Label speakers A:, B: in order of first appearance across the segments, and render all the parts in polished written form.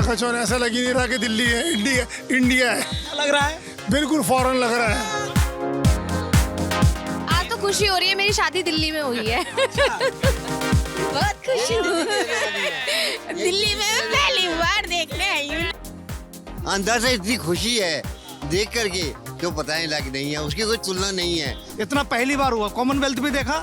A: चकाचौंध, ऐसा लग ही नहीं रहा कि दिल्ली है, इंडिया इंडिया है।
B: लग रहा है
A: बिल्कुल फॉरेन लग रहा है।
C: आज तो खुशी हो रही है, मेरी शादी दिल्ली में हुई है। बहुत खुशी हो दिल्ली में मैं पहली बार देखने आई हूँ।
D: अंदर से इतनी खुशी है देख करके जो बताने लायक नहीं है, उसकी कोई तुलना नहीं है।
B: इतना पहली बार हुआ। कॉमनवेल्थ भी देखा,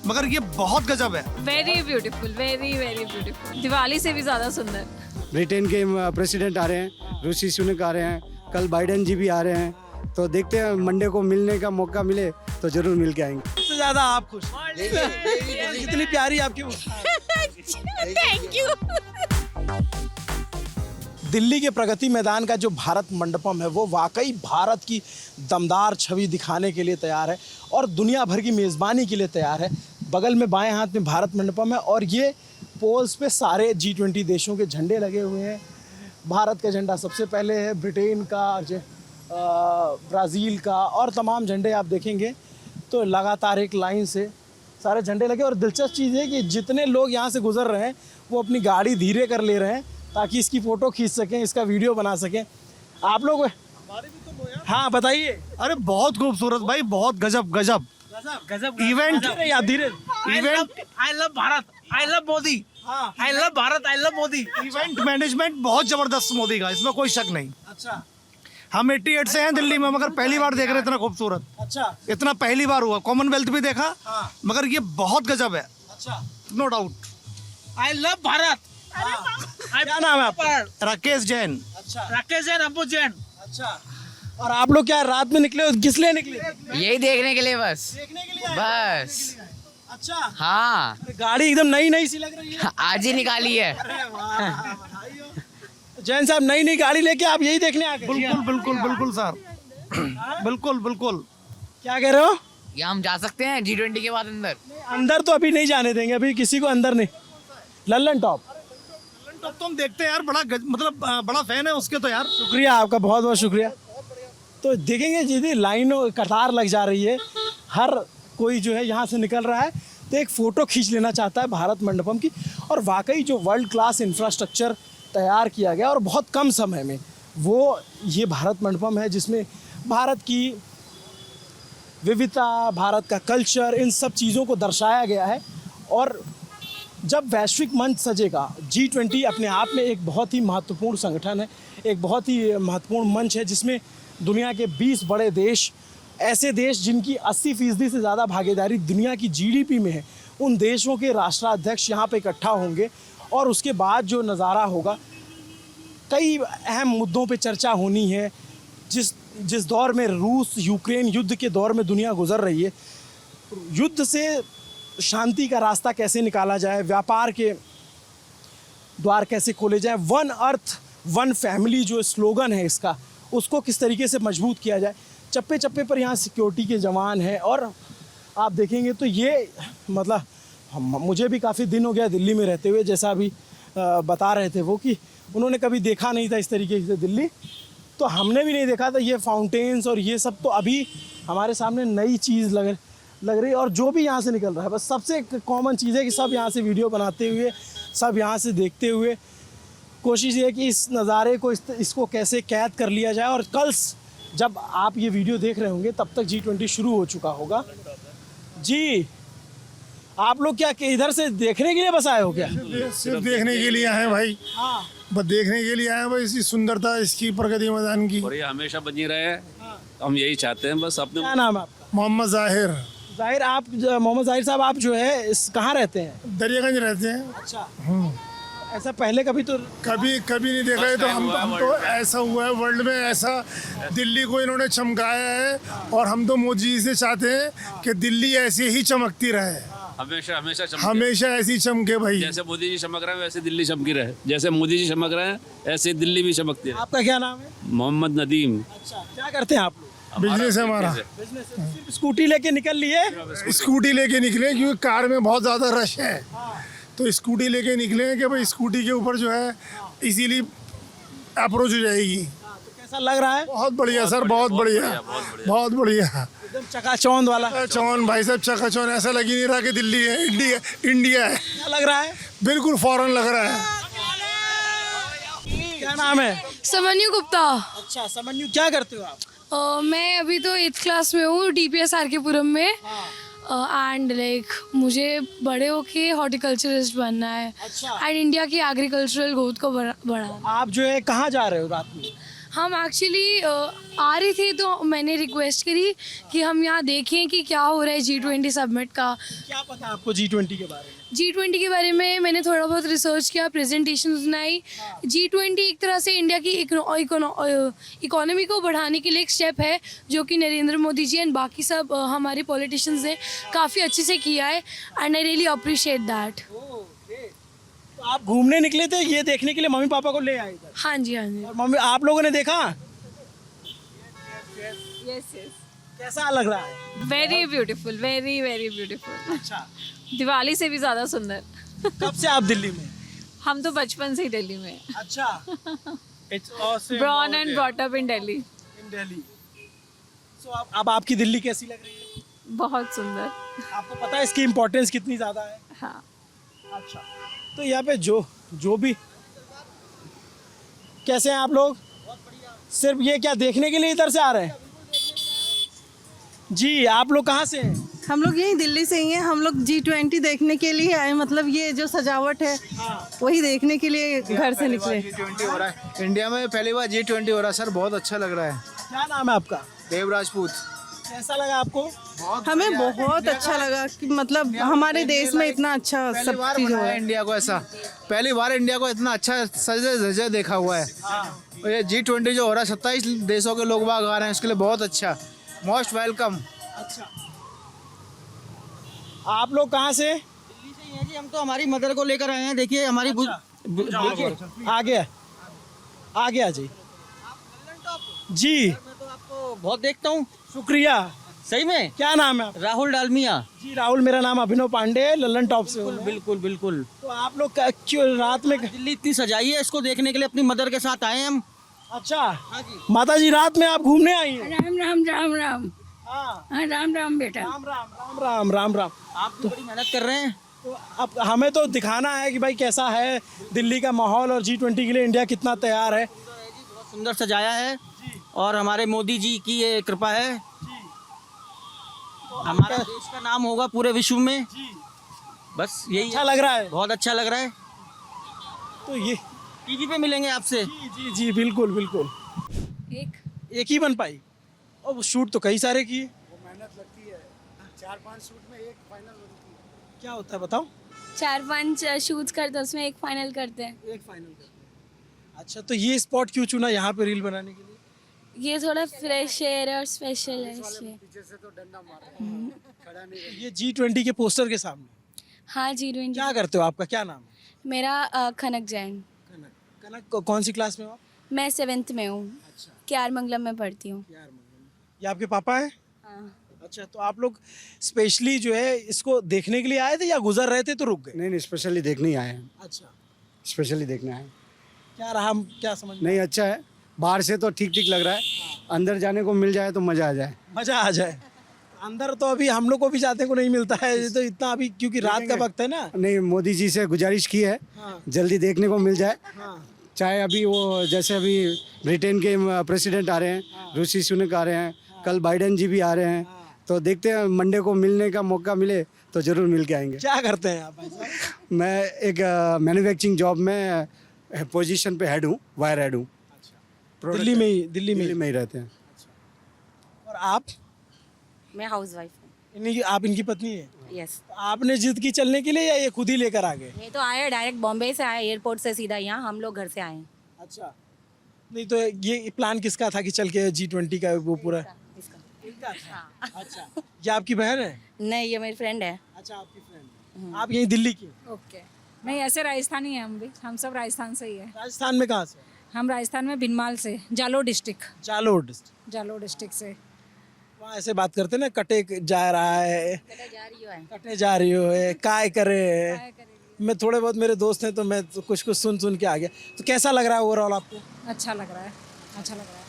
B: मगर ये बहुत गजब है।
E: Very beautiful, very very beautiful. Diwali से भी ज्यादा सुंदर।
F: ब्रिटेन के प्रेसिडेंट आ रहे हैं, ऋषि सुनक आ रहे हैं, कल बाइडेन जी भी आ रहे हैं, तो देखते हैं मंडे को मिलने का मौका मिले तो जरूर मिल के आएंगे।
B: सबसे ज्यादा आप खुश, कितनी प्यारी आपकी
C: थैंक यू।
B: दिल्ली के प्रगति मैदान का जो भारत मंडपम है वो वाकई भारत की दमदार छवि दिखाने के लिए तैयार है और दुनिया भर की मेज़बानी के लिए तैयार है। बगल में बाएं हाथ में भारत मंडपम है और ये पोल्स पे सारे G20 देशों के झंडे लगे हुए हैं। भारत का झंडा सबसे पहले है, ब्रिटेन का, ब्राज़ील का और तमाम झंडे आप देखेंगे तो लगातार एक लाइन से सारे झंडे लगे। और दिलचस्प चीज़ है कि जितने लोग यहाँ से गुजर रहे हैं वो अपनी गाड़ी धीरे कर ले रहे हैं ताकि इसकी फ़ोटो खींच सकें, इसका वीडियो बना सकें। आप लोग हाँ बताइए।
F: अरे बहुत खूबसूरत भाई, बहुत गजब गजब
B: गजब
F: इवेंट
B: या धीरे
F: event
B: I love Bharat, I love Modi, I love Bharat, I love Modi.
F: Event management बहुत जबरदस्त मोदी का, इसमें कोई शक नहीं।
B: अच्छा
F: हम 88 से हैं दिल्ली में, मगर पहली बार देख रहे हैं इतना खूबसूरत।
B: अच्छा
F: इतना पहली बार हुआ। कॉमनवेल्थ भी देखा, मगर ये बहुत गजब है,
B: अच्छा।
F: No doubt.
G: I love Bharat.
B: क्या नाम है आपका?
F: राकेश जैन।
B: अच्छा
G: राकेश जैन, अबू जैन।
B: अच्छा। और आप लोग क्या रात में निकले हो, किस लिए निकले?
H: यही देखने के लिए बस।
B: देखने के लिए
H: बस।
B: अच्छा।
H: हाँ,
B: अरे गाड़ी एकदम नई नई सी लग रही है।
H: आज ही निकाली है।
B: अरे वाह, बधाई हो। जैन साहब नई नई गाड़ी लेके आप यही देखने आ गए?
F: बिल्कुल बिल्कुल बिल्कुल सर, बिल्कुल बिल्कुल।
B: क्या कह रहे हो?
H: क्या हम जा सकते हैं G20 के बाद अंदर?
B: अंदर तो अभी नहीं जाने देंगे, अभी किसी को अंदर नहीं। लल्लन टॉप
F: तब तो हम देखते हैं यार, मतलब बड़ा फैन है उसके तो यार।
B: शुक्रिया आपका, बहुत बहुत शुक्रिया। तो देखेंगे यदि लाइनों कतार लग जा रही है, हर कोई जो है यहाँ से निकल रहा है तो एक फ़ोटो खींच लेना चाहता है भारत मंडपम की। और वाकई जो वर्ल्ड क्लास इंफ्रास्ट्रक्चर तैयार किया गया और बहुत कम समय में, वो ये भारत मंडपम है जिसमें भारत की विविधता, भारत का कल्चर, इन सब चीज़ों को दर्शाया गया है। और जब वैश्विक मंच सजेगा, G20 अपने आप में एक बहुत ही महत्वपूर्ण संगठन है, एक बहुत ही महत्वपूर्ण मंच है जिसमें दुनिया के 20 बड़े देश, ऐसे देश जिनकी 80% से ज़्यादा भागीदारी दुनिया की GDP में है, उन देशों के राष्ट्राध्यक्ष यहाँ पे इकट्ठा होंगे। और उसके बाद जो नज़ारा होगा, कई अहम मुद्दों पे चर्चा होनी है। जिस दौर में रूस यूक्रेन युद्ध के दौर में दुनिया गुजर रही है, युद्ध से शांति का रास्ता कैसे निकाला जाए, व्यापार के द्वार कैसे खोले जाए, वन अर्थ वन फैमिली जो स्लोगन है इसका, उसको किस तरीके से मजबूत किया जाए। चप्पे चप्पे पर यहाँ सिक्योरिटी के जवान हैं। और आप देखेंगे तो ये मतलब मुझे भी काफ़ी दिन हो गया दिल्ली में रहते हुए, जैसा अभी बता रहे थे वो कि उन्होंने कभी देखा नहीं था इस तरीके से दिल्ली, तो हमने भी नहीं देखा था। ये फाउंटेन्स और ये सब तो अभी हमारे सामने नई चीज़ लग रही है। और जो भी यहाँ से निकल रहा है, बस सबसे कॉमन चीज़ है कि सब यहाँ से वीडियो बनाते हुए, सब यहाँ से देखते हुए, कोशिश ये है कि इस नज़ारे को इसको कैसे कैद कर लिया जाए। और कल जब आप ये वीडियो देख रहे होंगे तब तक G20 शुरू हो चुका होगा। जी आप लोग क्या इधर से देखने के लिए बस आए हो क्या?
A: सिर्फ देखने के लिए आए हैं भाई।
B: हाँ।
A: बस देखने के लिए आए हैं भाई, इसकी सुंदरता, इसकी प्रगति मैदान की।
I: और ये हमेशा बनी रहे, हम यही चाहते हैं बस अपने।
B: क्या नाम है आपका?
A: मोहम्मद जाहिर।
B: जाहिर, आप मोहम्मद जाहिर साहब, आप जो है कहाँ रहते हैं?
A: दरियागंज रहते हैं।
B: अच्छा। ऐसा पहले कभी
A: नहीं देखा है। तो हम तो ऐसा हुआ है वर्ल्ड में, ऐसा दिल्ली को इन्होंने चमकाया है। और हम तो मोदी जी से चाहते हैं कि दिल्ली ऐसे ही चमकती रहे, हमेशा ऐसी चमके भाई।
I: जैसे मोदी जी चमक रहे हैं वैसे दिल्ली चमकी रहे, जैसे मोदी जी चमक रहे हैं ऐसे दिल्ली भी चमकती रहे।
B: आपका क्या नाम है?
I: मोहम्मद नदीम।
B: अच्छा, क्या करते हैं आप लोग?
A: बिजनेस है हमारा।
B: सिर्फ स्कूटी लेके निकल लिए?
A: स्कूटी लेके निकले क्योंकि कार में बहुत ज़्यादा रश है, तो स्कूटी लेके निकले कि भाई स्कूटी के ऊपर जो है इजीली अप्रोच हो जाएगी।
B: तो कैसा लग रहा है?
A: बहुत बढ़िया सर, बहुत बढ़िया, बहुत बढ़िया।
B: एकदम चकाचौंध वाला।
A: चौन भाई साहब, चकाचौंध, ऐसा लग ही नहीं रहा कि दिल्ली है, इंडिया है।
B: क्या लग रहा है?
A: बिल्कुल फॉरेन लग रहा है।
B: क्या नाम है?
E: समन्यु गुप्ता।
B: अच्छा समन्यु, क्या करते हो आप?
E: मैं अभी तो 8th क्लास में हूँ, DPS RK पुरम में। एंड लाइक मुझे बड़े होके हॉर्टिकल्चरिस्ट बनना है एंड इंडिया की एग्रीकल्चरल ग्रोथ को बढ़ाना।
B: आप जो है कहाँ जा रहे हो रात में?
E: हम एक्चुअली आ रही थी तो मैंने रिक्वेस्ट करी कि हम यहाँ देखें कि क्या हो रहा है G20 समिट का।
B: क्या पता आपको G20 के बारे में?
E: G20 के बारे में मैंने थोड़ा बहुत रिसर्च किया, प्रेजेंटेशन सुनाई। G20 एक तरह से इंडिया की इकोनॉमी को बढ़ाने के लिए एक स्टेप है जो कि नरेंद्र मोदी जी एंड बाकी सब हमारे पॉलिटिशियंस ने काफ़ी अच्छे से किया है and I really appreciate that.
B: तो आप घूमने निकले थे ये देखने के लिए, मम्मी पापा को ले आए इधर?
E: हाँ जी, हाँ जी।
B: और मम्मी आप लोगों ने देखा?
E: Yes yes.
B: कैसा लग रहा है?
E: Very beautiful, very very beautiful.
B: अच्छा,
E: दिवाली से भी ज़्यादा सुंदर।
B: कब से आप दिल्ली में?
E: हम तो बचपन से ही दिल्ली में।
B: अच्छा, it's awesome.
E: Born and brought up in Delhi।
B: इन दिल्ली। सो अब आपकी दिल्ली कैसी लग रही है?
E: बहुत सुंदर।
B: आपको पता है इसकी इम्पोर्टेंस कितनी ज़्यादा है?
E: हाँ।
B: अच्छा, तो यहाँ पे जो भी कैसे हैं आप लोग? सिर्फ ये क्या देखने के लिए इधर से आ रहे हैं? जी, आप लोग कहाँ से हैं?
J: हम लोग यही दिल्ली से ही हैं। हम लोग G20 देखने के लिए आए, मतलब ये जो सजावट है वही देखने के लिए घर से निकले।
F: G20 हो रहा है इंडिया में, पहली बार G20 हो रहा है सर, बहुत अच्छा लग रहा है।
B: क्या नाम है आपका?
F: देव राजपूत।
B: कैसा लगा आपको?
J: हमें बहुत अच्छा लगा कि मतलब हमारे देश में इतना अच्छा सब चीज़ हो रहा है।
F: इंडिया को ऐसा पहली बार इंडिया को इतना अच्छा सजे धजे देखा हुआ है। और ये G20 जो हो रहा है 27 देशों के लोग बाग आ रहे हैं, उसके लिए बहुत अच्छा, मोस्ट वेलकम।
B: अच्छा, आप लोग कहाँ से?
J: दिल्ली से ही हैं जी, हम तो हमारी मदर को लेकर आए हैं। देखिए हमारी
B: आगे आ जी। जी,
J: मैं तो आपको बहुत देखता हूँ।
B: शुक्रिया।
J: सही में?
B: क्या नाम है आपका?
J: राहुल डालमिया।
B: जी राहुल, मेरा नाम अभिनव पांडे है, लल्लन टॉप से हूँ।
J: बिल्कुल बिल्कुल।
B: तो आप लोग क्यों रात में?
J: दिल्ली इतनी सजाई है, इसको देखने के लिए अपनी मदर के साथ आए हैं हम।
B: अच्छा, माता जी रात में आप घूमने आई हैं?
E: राम राम राम राम।
B: हाँ,
E: राम राम बेटा।
B: राम राम राम राम राम राम।
J: आप तो बड़ी मेहनत कर रहे हैं।
B: तो अब हमें तो दिखाना है कि भाई कैसा है दिल्ली का माहौल और G20 के लिए इंडिया कितना तैयार है।
J: बहुत सुंदर सजाया है और हमारे मोदी जी की ये कृपा है। हमारा देश का नाम होगा पूरे विश्व में। बस यही
B: अच्छा लग रहा है।
J: बहुत अच्छा लग रहा है।
B: तो ये
J: टीवी पे मिलेंगे आपसे।
B: जी जी जी, बिल्कुल बिल्कुल। एक ही बन पाई और वो शूट तो कई सारे किए। वो मेहनत लगती है, 4-5 शूट में एक फाइनल बनती है। क्या होता है बताओ?
E: 4-5 शूट्स करते हैं, उसमें एक फाइनल करते हैं।
B: एक फाइनल करते हैं। अच्छा, तो ये स्पॉट क्यों चुना यहाँ पे रील बनाने के लिए?
E: ये थोड़ा फ्रेश एयर और स्पेशल है इसलिए।
B: ये G20 के पोस्टर के सामने
E: हाँ G20।
B: क्या करते हो? आपका क्या नाम है?
E: मेरा कनक जैन।
B: कनक। कनक कौन सी क्लास में हो आप?
E: मैं 7th में हूँ।
B: अच्छा,
E: KR मंगलम में पढ़ती हूँ।
B: ये आपके पापा हैं?
E: हाँ।
B: अच्छा, तो आप लोग स्पेशली जो है इसको देखने के लिए आए थे या गुजर रहे थे तो रुक गए?
F: नहीं, स्पेशली देखने ही आए हैं।
B: अच्छा,
F: स्पेशली देखने आए हैं।
B: क्या रहा, क्या समझ में?
F: नहीं, अच्छा है। बाहर से तो ठीक ठीक लग रहा है, अंदर जाने को मिल जाए तो मज़ा आ जाए।
B: मजा आ जाए। अंदर तो अभी हम लोग को भी जाने को नहीं मिलता है, ये तो इतना अभी क्योंकि रात का वक्त है ना।
F: नहीं, मोदी जी से गुजारिश की है
B: हाँ।
F: जल्दी देखने को मिल जाए।
B: हाँ।
F: चाहे अभी वो जैसे अभी ब्रिटेन के प्रेसिडेंट आ रहे हैं, ऋषि सुनक आ रहे हैं, कल बाइडेन जी भी आ रहे हैं, तो देखते हैं मंडे को मिलने का मौका मिले तो ज़रूर मिल के आएंगे।
B: क्या करते हैं आप भाई साहब?
F: मैं एक मैन्युफैक्चरिंग जॉब में पोजीशन पे हेड हूँ, वायर हेड हूँ।
B: दिल्ली में ही
F: रहते हैं।
B: और आप?
C: मैं हाउस वाइफ हूँ।
B: आप इनकी पत्नी है?
C: यस।
B: आपने जिद की चलने के लिए या ये खुद ही लेकर आ गए?
C: ये तो आए डायरेक्ट बॉम्बे से आए, एयरपोर्ट से सीधा यहाँ, हम लोग घर से आए।
B: अच्छा, नहीं तो ये प्लान किसका था कि चल के G20 का वो पूरा? इनका था। अच्छा, ये आपकी बहन है?
C: नहीं, ये मेरी फ्रेंड है।
B: अच्छा, आपकी फ्रेंड है। आप यही दिल्ली की?
E: ओके। नहीं ऐसे राजस्थानी है हम भी, हम सब राजस्थान से ही है।
B: राजस्थान में कहाँ से?
E: हम राजस्थान में बिनमाल से, Jalore district.
B: Jalore district.
E: Jalore district से।
B: वहाँ ऐसे बात करते ना, कटे जा रहा है, कटे जा रही हो है, काय करे है। मैं थोड़े बहुत मेरे दोस्त हैं तो मैं तो कुछ कुछ सुन के आ गया। तो कैसा लग रहा है ओवरऑल आपको?
E: अच्छा लग रहा है, अच्छा लग रहा है।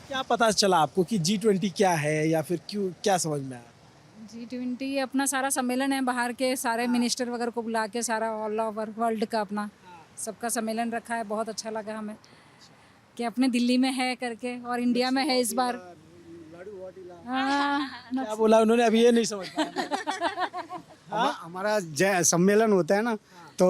B: क्या पता चला आपको कि G20 क्या है या फिर क्यों, क्या समझ में आया?
E: G20 अपना सारा सम्मेलन है, बाहर के सारे मिनिस्टर वगैरह को बुला के सारा ऑल ओवर वर्ल्ड का अपना
K: सबका सम्मेलन रखा है, बहुत अच्छा लगा हमें कि अपने दिल्ली में है करके और इंडिया में है इस बार।
B: क्या बोला उन्होंने, अभी ये नहीं समझ पाया।
F: हमारा सम्मेलन होता है ना, तो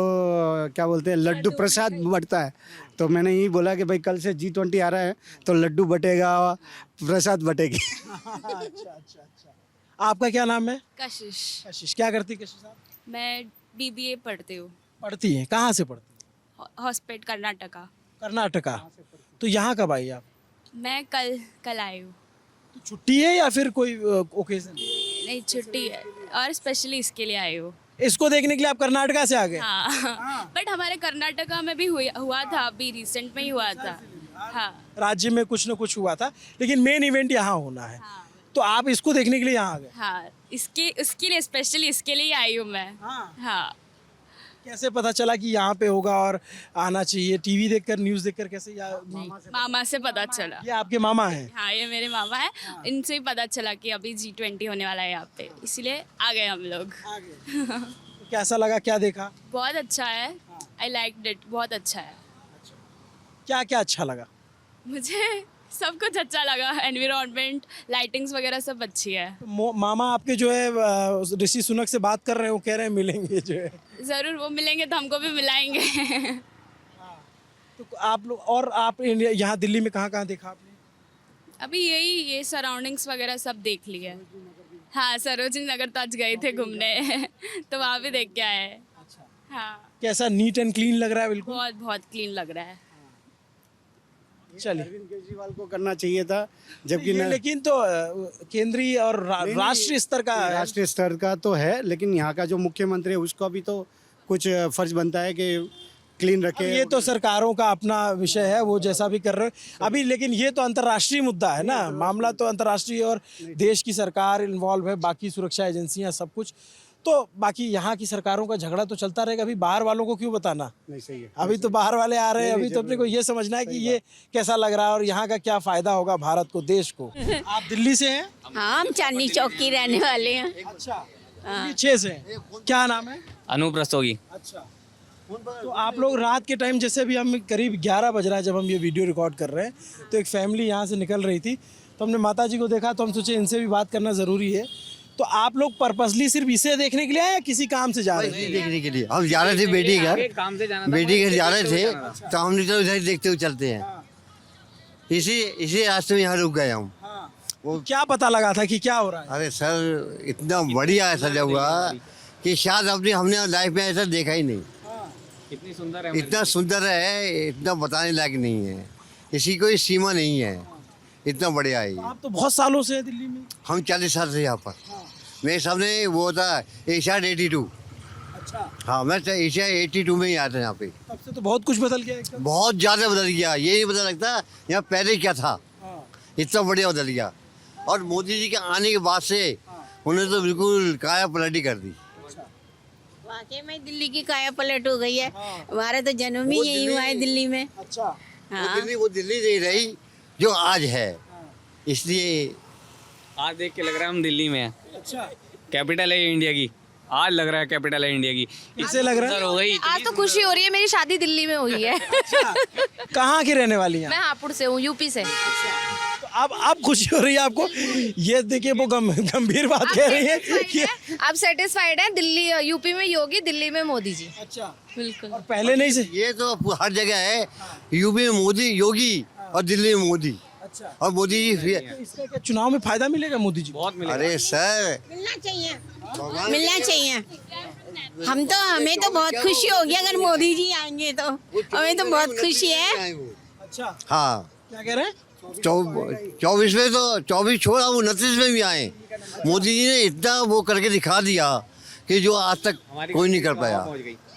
F: क्या बोलते हैं, लड्डू प्रसाद बंटता है। तो मैंने यही बोला कि भाई कल से G20 आ रहा है तो लड्डू बटेगा, प्रसाद बटेगी।
B: अच्छा। आपका क्या नाम है?
C: कशिश।
B: कशिश, क्या करती कशिश आप?
C: मैं BBA पढ़ती हूँ,
B: पढ़ती हैं, कहाँ से पढ़ती हैं?
C: हॉस्पिटल कर्नाटका।
B: कर्नाटका। तो यहाँ कब आई आप?
C: मैं कल आई हूँ।
B: तो छुट्टी है या फिर कोई ओकेजन?
C: नहीं, छुट्टी है और स्पेशली इसके लिए आई हूँ।
B: इसको देखने के लिए आप कर्नाटका से आ गए?
C: हाँ, बट हमारे कर्नाटका में भी हुआ था, अभी रिसेंट में ही हुआ था। हाँ,
B: राज्य में कुछ न कुछ हुआ था, लेकिन मेन इवेंट यहाँ होना है। तो आप इसको देखने के लिए यहाँ आ गए?
C: हाँ, इसके लिए स्पेशली इसके लिए आई हूँ मैं। हाँ।
B: कैसे पता चला कि यहाँ पे होगा और आना चाहिए? टीवी देखकर, न्यूज़ देखकर, कैसे? या
C: मामा से पता चला।
B: ये आपके मामा हैं?
C: हाँ, ये मेरे मामा है। इनसे ही पता चला कि अभी G20 होने वाला है यहाँ पे, इसलिए आ गए हम लोग।
B: तो कैसा लगा, क्या देखा?
C: बहुत अच्छा है, आई लाइक इट, बहुत अच्छा है।
B: क्या क्या अच्छा लगा?
C: मुझे सब कुछ अच्छा लगा, एनवायरनमेंट, लाइटिंग्स वगैरह सब अच्छी है।
B: मामा आपके जो है ऋषि सुनक से बात कर रहे हैं, वो कह रहे हैं मिलेंगे जो है।
C: ज़रूर, वो मिलेंगे तो हमको भी मिलाएंगे।
B: तो आप लोग, और आप यहाँ दिल्ली में कहाँ कहाँ देखा आपने?
C: अभी ये सराउंडिंग्स वगैरह सब देख लिया। हाँ, सरोजिनी नगर तो आज गए थे घूमने तो वहाँ भी देख के आए। हाँ,
B: कैसा नीट एंड क्लीन लग रहा है? बिल्कुल
C: बहुत बहुत क्लीन लग रहा है।
B: चलिए,
F: अरविंद केजरीवाल को करना चाहिए था, जबकि
B: लेकिन तो केंद्रीय और राष्ट्रीय स्तर का है।
F: राष्ट्रीय स्तर का तो है, लेकिन यहाँ का जो मुख्यमंत्री है उसका भी तो कुछ फर्ज बनता है कि क्लीन रखे।
B: ये तो सरकारों का अपना विषय है, वो जैसा भी कर रहे हो अभी, लेकिन ये तो अंतर्राष्ट्रीय मुद्दा है ना, मामला तो अंतर्राष्ट्रीय, और देश की सरकार इन्वॉल्व है, बाकी सुरक्षा एजेंसियां, सब कुछ। तो बाकी यहाँ की सरकारों का झगड़ा तो चलता रहेगा, अभी बाहर वालों को क्यों बताना?
F: नहीं, सही है।
B: अभी तो बाहर वाले आ रहे हैं, अभी तो अपने को ये समझना है कि ये कैसा लग रहा है और यहाँ का क्या फायदा होगा भारत को, देश को। आप दिल्ली से हैं?
C: हाँ, हम चांदनी चौक की रहने वाले हैं।
B: अच्छा, 6 से हैं। क्या नाम है?
H: अनूप रस्तोगी।
B: अच्छा, तो आप लोग रात के टाइम, जैसे अभी हम करीब 11 बज रहा है जब हम ये वीडियो रिकॉर्ड कर रहे हैं, तो एक फैमिली यहाँ से निकल रही थी, तो हमने माता जी को देखा, तो हम सोचे इनसे भी बात करना ज़रूरी है। तो आप लोग पर्पसली सिर्फ इसे देखने के लिए आए या किसी काम से जा रहे थे?
D: देखने के लिए हम जा रहे थे, बेटी घर जा रहे थे, तो हमने तो उधर देखते हुए चलते हैं, इसी रास्ते में यहाँ रुक गए हम।
B: वो क्या पता लगा था कि क्या हो रहा है?
D: अरे सर, इतना बढ़िया है सजा हुआ कि शायद हमने लाइफ में ऐसा देखा ही नहीं।
H: कितनी सुंदर है,
D: इतना सुंदर है, इतना बताने लायक नहीं है, इसकी कोई सीमा नहीं है, इतना बढ़िया है।
B: आप तो बहुत सालों से हैं दिल्ली में?
D: हम 40 साल से यहाँ पर। मेरे सामने वो था एशिया 82।
B: अच्छा,
D: हाँ, मैं एशिया 82 में ही आया था यहाँ पे।
B: तब से तो बहुत कुछ बदल गया एकदम।
D: बहुत ज़्यादा बदल गया, ये नहीं पता लगता यहाँ पहले क्या था, इतना बढ़िया बदल गया। और मोदी जी के आने के बाद से उन्होंने तो बिल्कुल काया पलटी कर दी।
C: वाकई में दिल्ली की काया पलट हो गई है। हमारा तो जन्म ही यही हुआ है दिल्ली में।
B: अच्छा,
D: वो दिल्ली नहीं रही जो आज है, इसलिए
H: आज देख के लग रहा है हम दिल्ली में हैं।
B: अच्छा,
H: कैपिटल है इंडिया की, आज लग रहा है कैपिटल है इंडिया की।
B: इससे लग रहा है?
H: हो गई
C: आज तो खुशी हो रही है, मेरी शादी दिल्ली में हुई है।
B: कहाँ की रहने वाली हैं?
C: मैं हापुड़ से हूँ, यूपी से।
B: तो अब खुशी हो रही है आपको? ये देखिए, वो गंभीर बात कह रही है कि
C: आप सेटिस्फाइड हैं? दिल्ली, यूपी में योगी, दिल्ली में मोदी जी।
B: अच्छा,
C: बिल्कुल।
B: और पहले नहीं से?
D: ये तो हर जगह है, यूपी में मोदी योगी और दिल्ली में मोदी।
B: अच्छा,
D: और मोदी जी
B: इसका क्या चुनाव में फायदा मिलेगा मोदी जी?
H: बहुत मिलेगा।
D: अरे सर,
C: मिलना चाहिए। हमें तो बहुत खुशी होगी अगर मोदी जी आएंगे, तो हमें तो बहुत खुशी है।
B: अच्छा,
D: हाँ,
B: क्या कह रहे हैं?
D: 24 में तो 24 छोड़ा, 29 में भी आए। मोदी जी ने इतना वो करके दिखा दिया कि जो आज तक कोई नहीं कर पाया।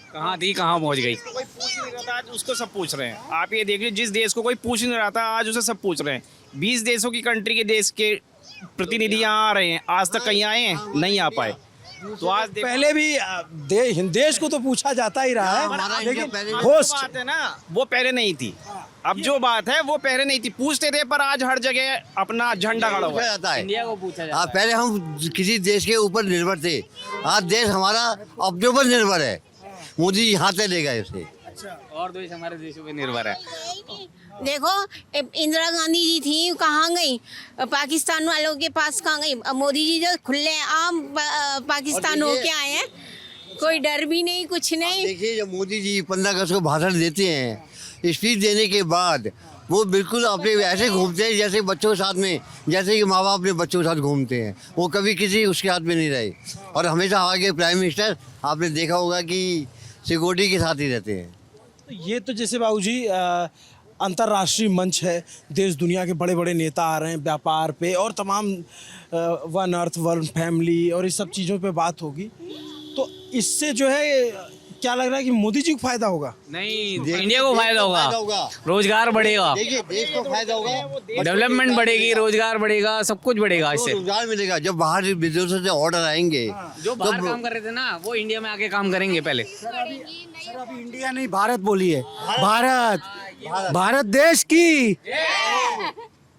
H: कहाँ थी कहाँ पहुँच गई।
G: कोई पूछ ही नहीं रहा था, आज उसको सब पूछ रहे हैं। आप ये देखिए, जिस देश को कोई पूछ नहीं रहा था, आज उसे सब पूछ रहे हैं। 20 देशों की कंट्री के देश के प्रतिनिधि यहाँ आ रहे हैं, आज तक कहीं आए हैं? नहीं आ पाए। तो आज
B: पहले भी देश को तो पूछा जाता ही रहा है, लेकिन होस्ट
G: बात है ना, वो पहले नहीं थी। अब जो बात है वो पहले नहीं थी, पूछते थे, पर आज हर जगह अपना झंडा खड़ा हुआ है।
D: जाता है।
H: इंडिया को पूछा जाता है।
D: पहले हम किसी देश के ऊपर निर्भर थे, आज देश हमारा अपने ऊपर निर्भर है। मोदी जी यहाँ से ले गए उसे।
H: और देश हमारे देशों पे निर्भर है।
C: देखो इंदिरा गांधी जी थी, कहाँ गई? पाकिस्तान वालों के पास कहाँ गई? अब मोदी जी जो खुले आम पाकिस्तान होके आए हैं, कोई डर भी नहीं, कुछ नहीं।
D: देखिए जब मोदी जी 15 अगस्त को भाषण देते हैं, स्पीच देने के बाद वो बिल्कुल अपने ऐसे घूमते हैं जैसे बच्चों के साथ में, जैसे कि माँ बाप अपने बच्चों के साथ घूमते हैं। वो कभी किसी उसके हाथ में नहीं रहे और हमेशा आगे प्राइम मिनिस्टर आपने देखा होगा कि सिक्योरिटी के साथ ही रहते हैं।
B: तो ये तो जैसे बाबूजी अंतर्राष्ट्रीय मंच है, देश दुनिया के बड़े बड़े नेता आ रहे हैं व्यापार पे और तमाम वन अर्थ वन फैमिली और इस सब चीज़ों पे बात होगी, तो इससे जो है क्या लग रहा है कि मोदी जी को फायदा होगा?
H: नहीं, इंडिया को फायदा होगा, रोजगार बढ़ेगा,
D: देखिए देश को फायदा होगा,
H: डेवलपमेंट बढ़ेगी, रोजगार बढ़ेगा, सब कुछ बढ़ेगा इससे।
D: रोजगार मिलेगा। जब बाहर विदेशों से ऑर्डर आएंगे,
H: जो बाहर काम कर रहे थे ना वो इंडिया में आके काम करेंगे पहले।
F: सर अभी इंडिया नहीं भारत बोलिए, भारत देश की।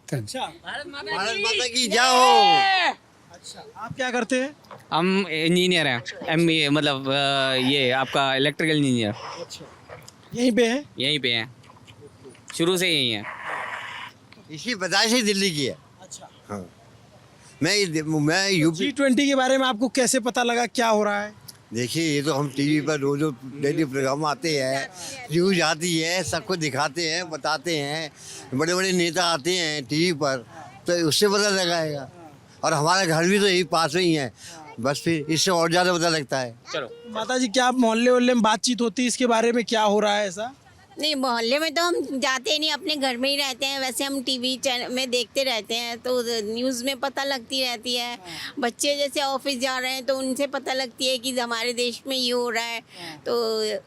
B: अच्छा,
D: भारत माता की जय।
B: अच्छा, आप क्या करते हैं?
H: हम इंजीनियर हैं, MBA मतलब ये आपका इलेक्ट्रिकल इंजीनियर।
B: अच्छा, यहीं पे है?
H: यहीं पे हैं, शुरू से यहीं हैं।
D: इसी वजह से दिल्ली की है।
B: अच्छा,
D: हाँ, मैं यूपी
B: G20 के बारे में आपको कैसे पता लगा, क्या हो रहा है?
D: देखिए ये तो हम टीवी पर रोज डेली प्रोग्राम आते हैं, न्यूज आती है, सबको दिखाते हैं, बताते हैं, बड़े बड़े नेता आते हैं टीवी पर, तो उससे पता लगाएगा। और हमारा घर भी तो यही पास में ही है, बस फिर इससे और ज़्यादा पता लगता है।
H: चलो
B: माता जी, क्या मोहल्ले वल्ले में बातचीत होती है इसके बारे में, क्या हो रहा है ऐसा?
C: नहीं, मोहल्ले में तो हम जाते ही नहीं, अपने घर में ही रहते हैं। वैसे हम टीवी चैनल में देखते रहते हैं तो न्यूज़ में पता लगती रहती है। बच्चे जैसे ऑफिस जा रहे हैं तो उनसे पता लगती है कि हमारे देश में ये हो रहा है, तो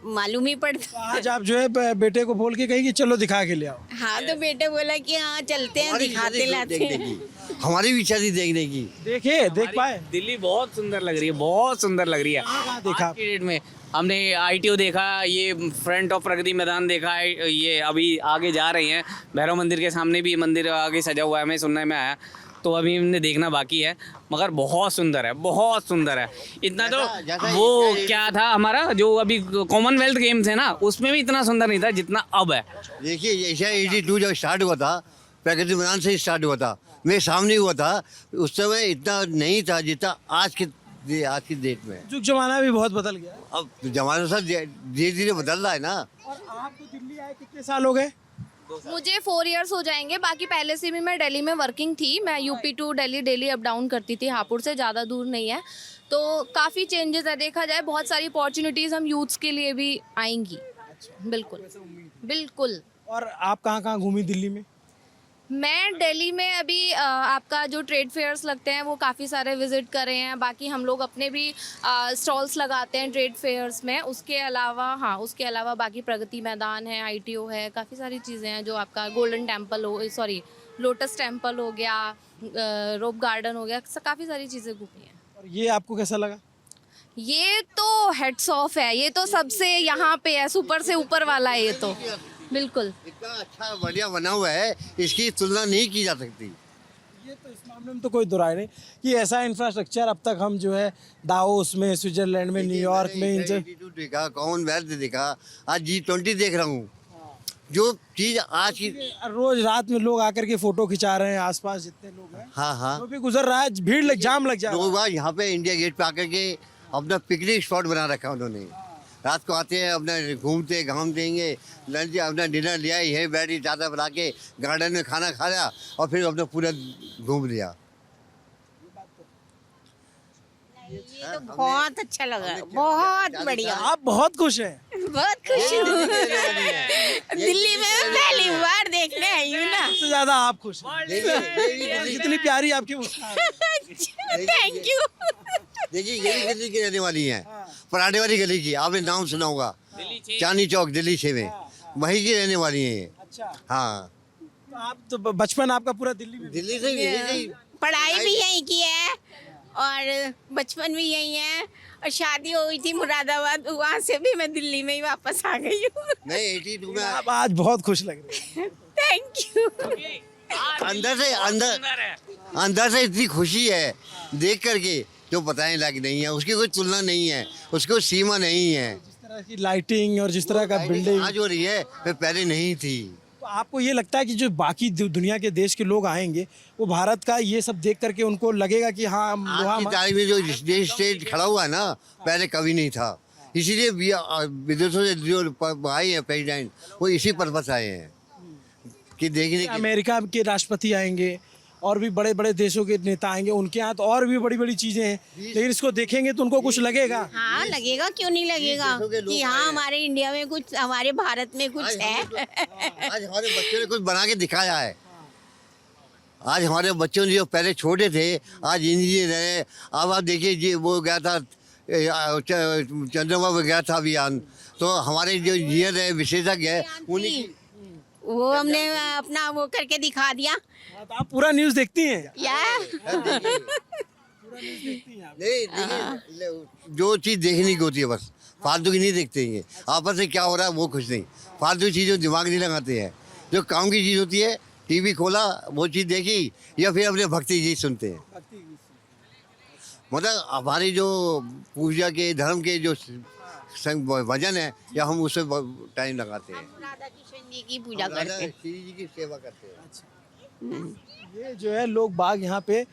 C: मालूम ही पड़ता।
B: आज आप जो है बेटे को बोल के कही कि चलो दिखा के ले आओ।
C: हाँ, तो बेटे बोला कि हाँ चलते हैं, दिखाते लाते हैं।
D: हमारी भी इच्छा थी देखने की।
B: देख पाए?
H: दिल्ली बहुत सुंदर लग रही है, बहुत सुंदर लग रही है।
B: देखा
H: आज की डेट में हमने ITO देखा, ये फ्रंट ऑफ प्रगति मैदान देखा है, ये अभी आगे जा रहे हैं, भैरव मंदिर के सामने भी मंदिर आगे सजा हुआ है, हमें सुनने में आया, तो अभी हमने देखना बाकी है, मगर बहुत सुंदर है, बहुत सुंदर है। इतना तो वो क्या था हमारा जो अभी कॉमनवेल्थ गेम्स है ना, उसमें भी इतना सुंदर नहीं था जितना अब है।
D: देखिए एशिया 82 जब स्टार्ट हुआ था, प्रगति मैदान से स्टार्ट हुआ था, मेरे सामने हुआ था, उस समय इतना नहीं था जितना आज की डेट में।
B: जुग जमाना भी बहुत बदल गया।
D: अब जमाना सब धीरे धीरे बदल रहा है ना।
B: और आपको दिल्ली आए कितने साल हो गए?
E: मुझे 4 इयर्स हो जाएंगे। बाकी पहले से भी मैं दिल्ली में वर्किंग थी। मैं UP to Delhi daily up down करती थी, हापुड़ से ज़्यादा दूर नहीं है, तो काफ़ी चेंजेस है। देखा जाए बहुत सारी अपॉर्चुनिटीज़ हम यूथ्स के लिए भी आएंगी। बिल्कुल बिल्कुल।
B: और आप कहाँ कहाँ घूमी दिल्ली में?
E: मैं दिल्ली में अभी आपका जो ट्रेड फेयर्स लगते हैं वो काफ़ी सारे विज़िट करे हैं। बाकी हम लोग अपने भी स्टॉल्स लगाते हैं ट्रेड फेयर्स में। उसके अलावा बाकी प्रगति मैदान है, ITO है, काफ़ी सारी चीज़ें हैं जो आपका गोल्डन टेम्पल लोटस टेम्पल हो गया, रोप गार्डन हो गया, काफ़ी सारी चीज़ें घूमी हैं।
B: और ये आपको कैसा लगा?
E: ये तो हेड्स ऑफ है, ये तो सबसे यहाँ पे है, सुपर से ऊपर वाला है ये तो। बिल्कुल
D: इतना अच्छा बढ़िया बना हुआ है, इसकी तुलना नहीं की जा सकती।
B: ये तो इस मामले में तो कोई दुराय नहीं कि ऐसा इंफ्रास्ट्रक्चर अब तक हम जो है दाओस में, स्विट्जरलैंड में, न्यूयॉर्क में, इनसे
D: देखा, कॉमनवेल्थ देखा, आज G20 देख रहा हूँ। जो चीज आज की
B: रोज रात में लोग आकर के फोटो खिंचा रहे हैं, आसपास जितने लोग हैं,
D: हाँ
B: जो भी गुजर रहा है जाम लग जा रहा है।
D: लोग बार यहाँ पे इंडिया गेट पे आकर के अपना पिकनिक स्पॉट बना रखा उन्होंने। रात को आते हैं, अपना घूमते घामतेंगे, लंच अपना डिनर लिया, यही बैठी चादर बना के गार्डन में खाना खा लिया और फिर अपना पूरा घूम लिया।
C: ये तो बहुत अच्छा लगा, बहुत बढ़िया।
B: आप बहुत खुश हैं?
C: बहुत खुश हूँ। दिल्ली में मैं पहली बार देखने आई हूँ ना।
B: सबसे ज्यादा आप खुश हैं। कितनी प्यारी आपकी मुस्कान।
C: Thank you.
D: देखिए ये भी दिल्ली की रहने वाली है, पराठे वाली गली की, आपने नाम सुना होगा, चांदनी चौक दिल्ली 6 में, वहीं की रहने वाली है ये।
B: अच्छा,
D: हाँ,
B: तो आप तो बचपन आपका पूरा दिल्ली में?
D: दिल्ली से
C: पढ़ाई भी यहीं की है और बचपन भी यहीं है, और शादी हो गई थी मुरादाबाद, वहाँ से भी मैं दिल्ली में ही वापस आ गई हूँ।
D: नहीं 82 में
B: आप आज बहुत खुश लग रहे हैं।
C: Thank you.
D: अंदर से इतनी खुशी है देख करके जो बताने लायक नहीं है, उसकी कोई तुलना नहीं है, उसकी कोई सीमा नहीं है।
B: जिस तरह तरह की लाइटिंग और जिस तरह का बिल्डिंग,
D: आज हो रही है, फिर पहले नहीं थी।
B: तो आपको ये लगता है कि जो बाकी दुनिया के देश के लोग आएंगे वो भारत का ये सब देख करके उनको लगेगा कि हाँ
D: आज की तारीख में जो स्टेज खड़ा हुआ है ना, पहले कभी नहीं था। इसीलिए विदेशों से जो आए हैं प्रेसिडेंट, वो इसी पर्पस आए हैं कि देखने के।
B: अमेरिका के राष्ट्रपति आएंगे और भी बड़े बड़े देशों के नेता आएंगे, उनके यहाँ तो और भी बड़ी बड़ी चीजें हैं, लेकिन इसको देखेंगे तो उनको कुछ लगेगा।
C: हाँ लगेगा, क्यों नहीं लगेगा कि हाँ हमारे इंडिया में कुछ, हमारे भारत में कुछ है।
D: आज हमारे बच्चों ने कुछ बना के दिखाया है। आज हमारे बच्चों ने जो पहले छोटे थे, आज इंजीनियर है। अब आप देखिए जी, वो गया था चंद्रमा पर गया था अभियान, तो हमारे जो इंजीनियर है, विशेषज्ञ है, उन्हीं
C: वो हमने अपना वो करके दिखा दिया।
B: तो आप पूरा न्यूज़ देखती हैं?
D: नहीं, जो चीज़ देखने की होती है बस, फालतू की नहीं देखते हैं। आपस में क्या हो रहा है वो कुछ नहीं, फालतू चीज़ों दिमाग नहीं लगाते हैं। जो काम की चीज़ होती है, टीवी खोला, वो चीज़ देखी, या फिर अपने भक्ति गीत सुनते हैं। मतलब हमारी जो पूजा के धर्म के जो भजन है, या हम उसमें टाइम लगाते हैं।
C: राधा कृष्ण जी की पूजा करते हैं,
D: श्री जी की सेवा करते हैं।
B: ये जो है लोग बाग यहाँ पे।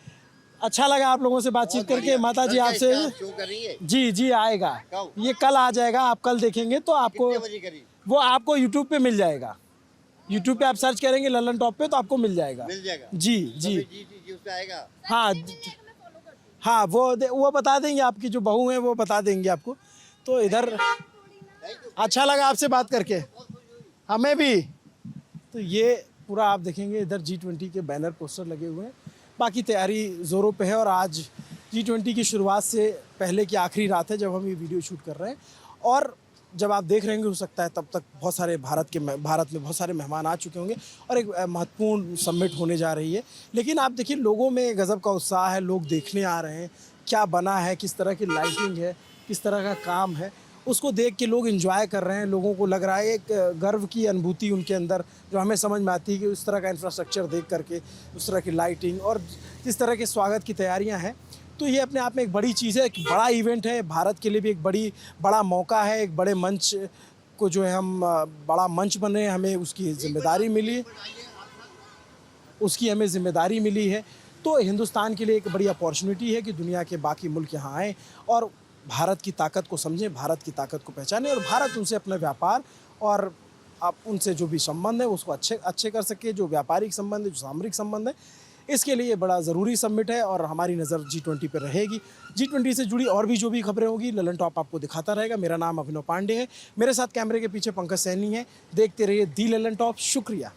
B: अच्छा लगा आप लोगों से बातचीत करके। माता जी आपसे,
D: शो कर रही है?
B: जी आएगा, ये कल आ जाएगा। आप कल देखेंगे तो आपको वो आपको यूट्यूब पे मिल जाएगा। यूट्यूब पे आप सर्च करेंगे ललन टॉप पे तो आपको मिल जाएगा। जी
D: आएगा।
B: हाँ वो बता देंगे, आपकी जो बहू है वो बता देंगे आपको। तो इधर अच्छा लगा आपसे बात करके, हमें भी। तो ये पूरा आप देखेंगे, इधर G20 के बैनर पोस्टर लगे हुए हैं। बाकी तैयारी ज़ोरों पे है और आज G20 की शुरुआत से पहले की आखिरी रात है जब हम ये वीडियो शूट कर रहे हैं। और जब आप देख रहे होंगे, हो सकता है तब तक बहुत सारे भारत में बहुत सारे मेहमान आ चुके होंगे और एक महत्वपूर्ण समिट होने जा रही है। लेकिन आप देखिए, लोगों में गजब का उत्साह है, लोग देखने आ रहे हैं क्या बना है, किस तरह की लाइटिंग है, किस तरह का काम है, उसको देख के लोग एंजॉय कर रहे हैं। लोगों को लग रहा है एक गर्व की अनुभूति उनके अंदर, जो हमें समझ में आती है कि उस तरह का इंफ्रास्ट्रक्चर देख करके, उस तरह की लाइटिंग और जिस तरह के स्वागत की तैयारियां हैं। तो ये अपने आप में एक बड़ी चीज़ है, एक बड़ा इवेंट है, भारत के लिए भी एक बड़ा मौका है। एक बड़े मंच को जो है हम बड़ा मंच बने हैं, हमें उसकी जिम्मेदारी मिली है। तो हिंदुस्तान के लिए एक बड़ी अपॉर्चुनिटी है कि दुनिया के बाकी मुल्क यहाँ आएँ और भारत की ताकत को समझें, भारत की ताकत को पहचानें और भारत उनसे अपना व्यापार और आप उनसे जो भी संबंध है उसको अच्छे कर सके। जो व्यापारिक संबंध है, जो सामरिक संबंध है, इसके लिए बड़ा ज़रूरी समिट है और हमारी नज़र G20 पर रहेगी। G20 से जुड़ी और भी जो भी खबरें होगी ललन टॉप आपको दिखाता रहेगा। मेरा नाम अभिनव पांडे है, मेरे साथ कैमरे के पीछे पंकज सैनी है। देखते रहिए दी ललन टॉप। शुक्रिया।